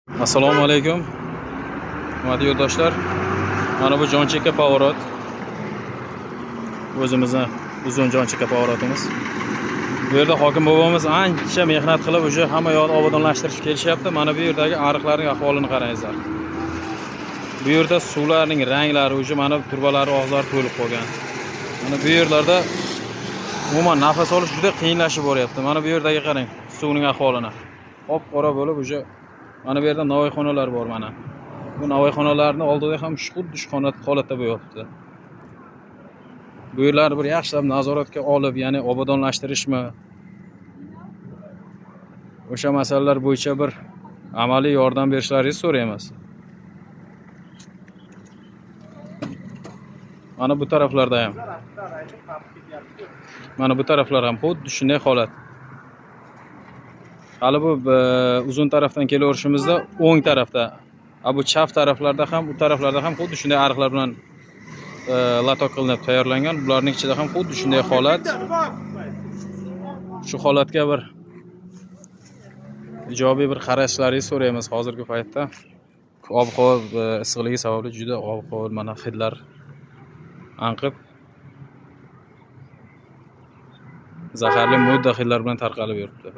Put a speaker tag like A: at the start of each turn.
A: Assalomu alaykum. Hurmatli yo'ldoshlar. Mana bu joncheka pavorot. O'zimizning uzun joncheka pavorotimiz. Bu yerda hokim bobomiz ancha mehnat qilib, o'sha hamma yoqni obodonlashtirish kelishyapti. Mana bu yerdagi ariqlarning ahvolini qarangizlar. Bu yerda suvlarning ranglari, o'sha mana turbalari og'zlari to'lib qolgan. Mana bu yerlarda umuman nafas olish juda qiyinlashib boryapti. Mana bu yerdagi qarang, suvning ahvolini. Qop-qora bo'lib, o'sha mana bu yerda navoiyxonalar bor mana. Bu navoiyxonalarni oldida ham xuddi shu holatda bo'lyapti. Bu yerlarni bir yaxshilab nazoratga olib, ya'ni obodonlashtirishmi? O'sha masalalar bo'yicha bir amaliy yordam berishlaringizni so'raymiz. Mana bu taraflarda ham. Mana bu taraflar ham xuddi shunday holat. Hali bu uzun tarafdan kelaverishimizda o'ng tarafda, bu chap taraflarda ham, bu taraflarda ham xuddi shunday ariqlar bilan latok qilinib tayyorlangan. Bularning ichida ham xuddi shunday holat. Shu holatga bir ijobiy bir qarashlaringizni so'raymiz hozirgi paytda. Ob-havo issiqligi sababli juda ob-havo mana hidlar anqib zaharli modda hidlar bilan tarqalib yuribdi.